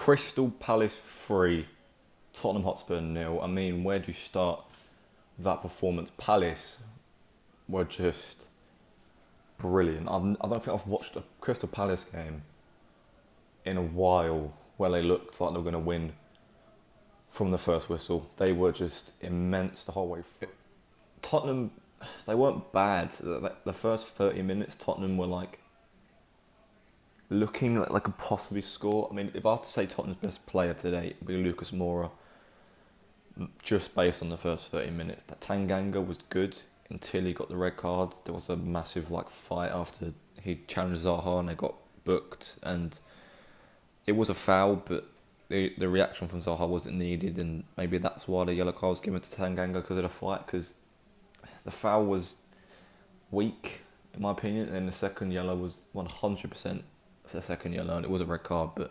Crystal Palace 3, Tottenham Hotspur 0. I mean, where do you start that performance? Palace were just brilliant. I don't think I've watched a Crystal Palace game in a while where they looked like they were going to win from the first whistle. They were just immense the whole way through. Tottenham, they weren't bad. The first 30 minutes, Tottenham were like looking like they could possibly score. I mean, if I had to say Tottenham's best player today, it would be Lucas Moura, just based on the first 30 minutes. That Tanganga was good until he got the red card. There was a massive fight after he challenged Zaha and they got booked, and it was a foul, but the reaction from Zaha wasn't needed, and maybe that's why the yellow card was given to Tanganga because of the fight, because the foul was weak in my opinion, and then the second yellow was 100% a second yellow, and it was a red card, but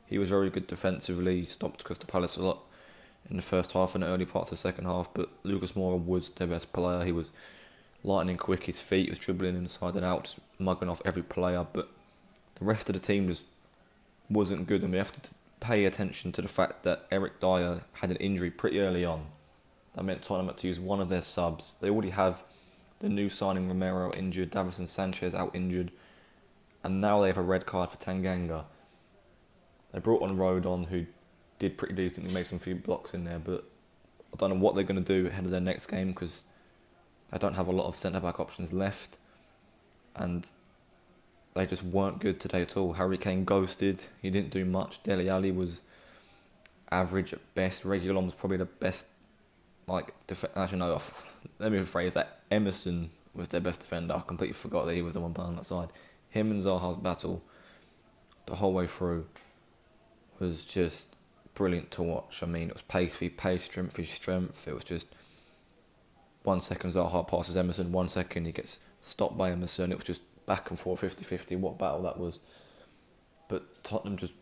he was very good defensively. He stopped Crystal Palace a lot in the first half and the early parts of the second half, but Lucas Moura was their best player. He was lightning quick, his feet was dribbling inside and out, just mugging off every player, but the rest of the team just wasn't good, and we have to pay attention to the fact that Eric Dyer had an injury pretty early on. That meant Tottenham had to use one of their subs. They already have the new signing Romero injured, Davinson Sanchez out injured, and now they have a red card for Tanganga. They brought on Rodon, who did pretty decently, made some few blocks in there, but I don't know what they're going to do ahead of their next game because they don't have a lot of centre-back options left, and they just weren't good today at all. Harry Kane ghosted, he didn't do much. Dele Alli was average at best. Reguilon was probably the best, actually no, let me rephrase that. Emerson was their best defender. I completely forgot that he was the one playing on that side. Him and Zaha's battle the whole way through was just brilliant to watch. I mean, it was pace v pace, strength v strength. It was just 1 second Zaha passes Emerson, 1 second he gets stopped by Emerson. It was just back and forth, 50-50. What battle that was. But Tottenham just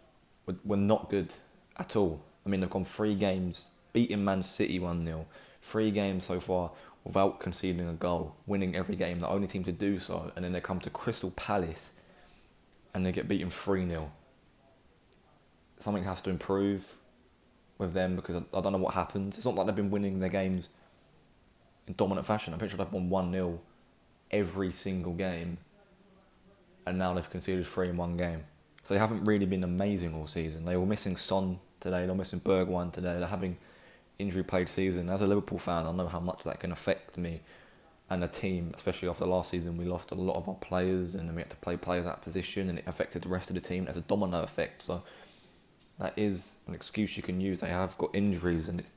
were not good at all. I mean, they've gone 3 games, beating Man City 1-0. 3 games so far without conceding a goal, winning every game, the only team to do so, and then they come to Crystal Palace and they get beaten 3-0. Something has to improve with them because I don't know what happens. It's not like they've been winning their games in dominant fashion. I'm pretty sure they've won 1-0 every single game, and now they've conceded 3 in one game. So they haven't really been amazing all season. They were missing Son today, they're missing Bergwijn today, they're having injury-plagued season. As a Liverpool fan, I know how much that can affect me and the team, especially after last season. We lost a lot of our players and then we had to play players out of position, and it affected the rest of the team. There's a domino effect, so that is an excuse you can use. They have got injuries and it's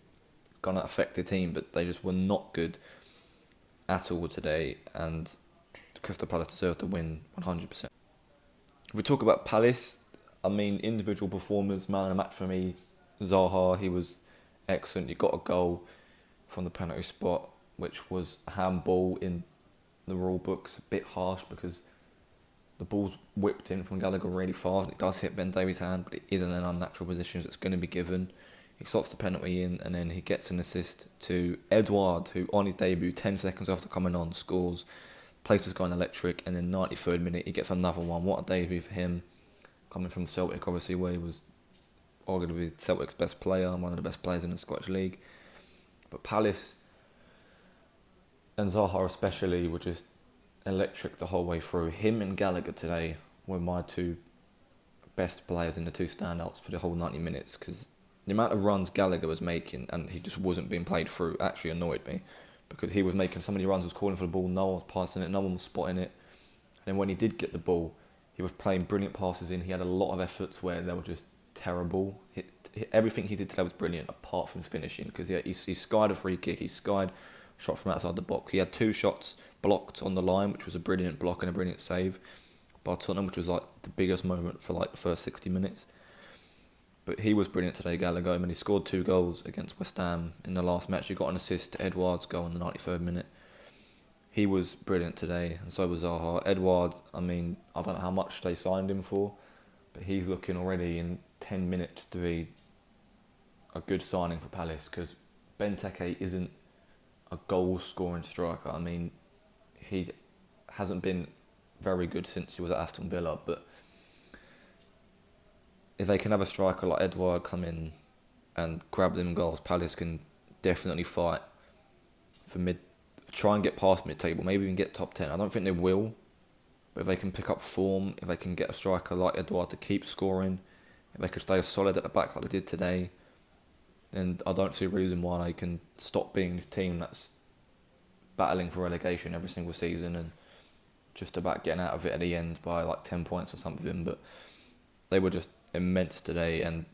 going to affect the team, but they just were not good at all today, and Crystal Palace deserved to win 100%. If we talk about Palace, I mean, individual performers, man of the match for me, Zaha, he was excellent. He got a goal from the penalty spot, which was a handball in the rule books. A bit harsh because the ball's whipped in from Gallagher really far. It does hit Ben Davies' hand, but it is in an unnatural position, so it's going to be given. He slots the penalty in, and then he gets an assist to Edouard, who on his debut, 10 seconds after coming on, scores. Place is going electric, and then 93rd minute, he gets another one. What a debut for him, coming from Celtic, obviously, where he was arguably Celtic's best player and one of the best players in the Scottish League. But Palace and Zaha especially were just electric the whole way through. Him and Gallagher today were my 2 best players in the 2 standouts for the whole 90 minutes, because the amount of runs Gallagher was making and he just wasn't being played through actually annoyed me, because he was making so many runs, was calling for the ball, no one was passing it, no one was spotting it. And then when he did get the ball, he was playing brilliant passes in. He had a lot of efforts where they were just terrible. Everything he did today was brilliant apart from his finishing, because he skied a free kick, he skied a shot from outside the box. He had 2 shots blocked on the line, which was a brilliant block and a brilliant save by Tottenham, which was the biggest moment for the first 60 minutes. But he was brilliant today, Gallagher, and he scored 2 goals against West Ham in the last match. He got an assist to Edouard's goal in the 93rd minute. He was brilliant today, and so was Zaha. Edouard, I mean, I don't know how much they signed him for, but he's looking already in 10 minutes to be a good signing for Palace, because Benteke isn't a goal-scoring striker. I mean, he hasn't been very good since he was at Aston Villa, but if they can have a striker like Edouard come in and grab them goals, Palace can definitely fight for try and get past mid-table, maybe even get top 10. I don't think they will, but if they can pick up form, if they can get a striker like Edouard to keep scoring, if they can stay solid at the back like they did today, then I don't see a reason why they can stop being this team that's battling for relegation every single season and just about getting out of it at the end by like 10 points or something. But they were just immense today, and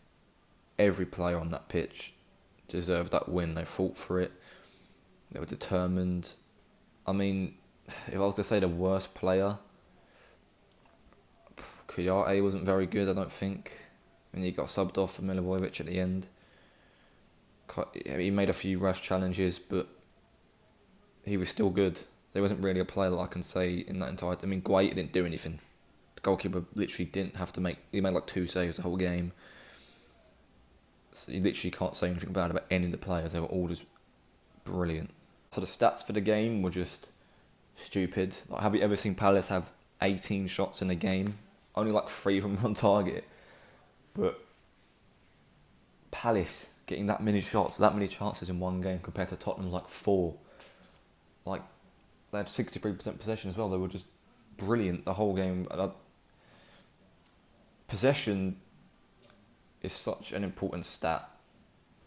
every player on that pitch deserved that win. They fought for it. They were determined. I mean, if I was going to say the worst player, Kouyaté wasn't very good, I don't think. I mean, he got subbed off for Milivojevic at the end. He made a few rash challenges, but he was still good. There wasn't really a player that I can say in that entire... I mean, Guaita didn't do anything. The goalkeeper literally didn't have to make... He made like 2 saves the whole game. So you literally can't say anything bad about any of the players. They were all just brilliant. So the stats for the game were just stupid. Like, have you ever seen Palace have 18 shots in a game? Only like 3 of them were on target. But Palace getting that many shots, that many chances in one game compared to Tottenham's like 4. Like, they had 63% possession as well. They were just brilliant the whole game. Possession is such an important stat,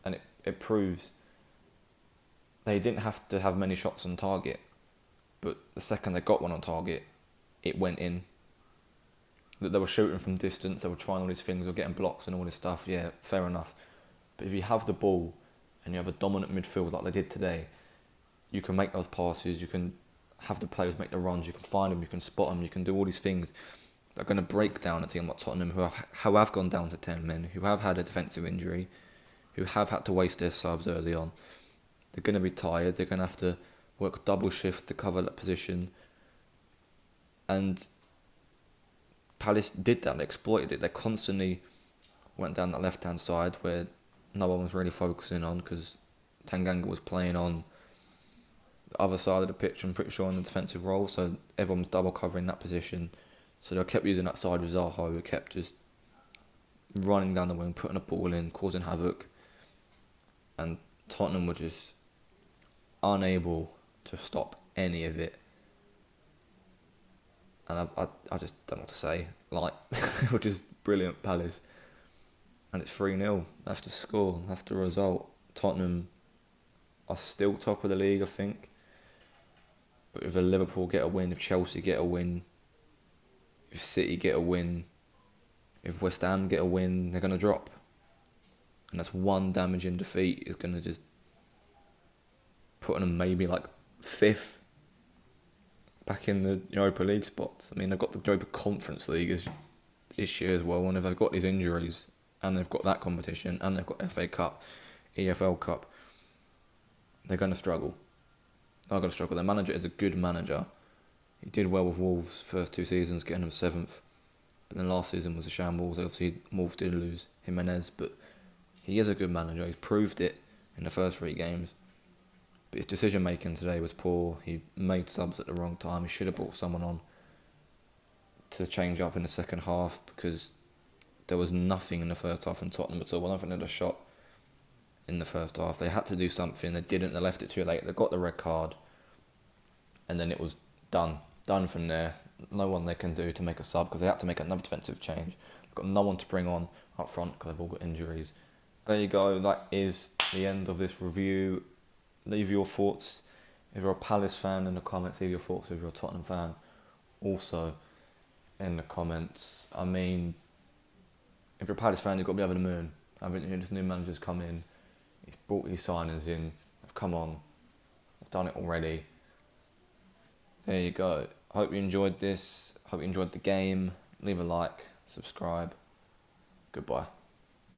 and it proves they didn't have to have many shots on target, but the second they got one on target, it went in. That they were shooting from distance, they were trying all these things, they were getting blocks and all this stuff, yeah, fair enough. But if you have the ball and you have a dominant midfield like they did today, you can make those passes, you can have the players make the runs, you can find them, you can spot them, you can do all these things that are going to break down a team like Tottenham who have gone down to 10 men, who have had a defensive injury, who have had to waste their subs early on. They're going to be tired, they're going to have to work double shift to cover that position. And Palace did that, they exploited it. They constantly went down that left-hand side where no one was really focusing on because Tanganga was playing on the other side of the pitch, I'm pretty sure, in the defensive role, so everyone was double covering that position. So they kept using that side with Zaha, who kept just running down the wing, putting a ball in, causing havoc. And Tottenham were just unable to stop any of it. And I just don't know what to say. Like, which is brilliant, Palace. And it's 3-0. That's the score. That's the result. Tottenham are still top of the league, I think. But if Liverpool get a win, if Chelsea get a win, if City get a win, if West Ham get a win, they're going to drop. And that's one damaging defeat is going to just put them maybe like 5th back in the Europa League spots. I mean, they've got the Europa Conference League this year as well, and if they've got these injuries, and they've got that competition, and they've got FA Cup, EFL Cup, they're going to struggle. They're going to struggle. Their manager is a good manager. He did well with Wolves first 2 seasons, getting them 7th. But then last season was a shambles. Obviously, Wolves did lose Jimenez, but he is a good manager. He's proved it in the first 3 games. But his decision making today was poor. He made subs at the wrong time. He should have brought someone on to change up in the second half because there was nothing in the first half from Tottenham at all. I don't think they had a shot in the first half. They had to do something. They didn't. They left it too late. They got the red card. And then it was done. Done from there. No one they can do to make a sub because they had to make another defensive change. They've got no one to bring on up front because they've all got injuries. There you go. That is the end of this review. Leave your thoughts. If you're a Palace fan, in the comments. Leave your thoughts if you're a Tottenham fan. Also in the comments. I mean, if you're a Palace fan, you've got to be over the moon. Haven't you? This new manager's come in. He's brought these signings in. They've come on. They've done it already. There you go. Hope you enjoyed this. Hope you enjoyed the game. Leave a like. Subscribe. Goodbye.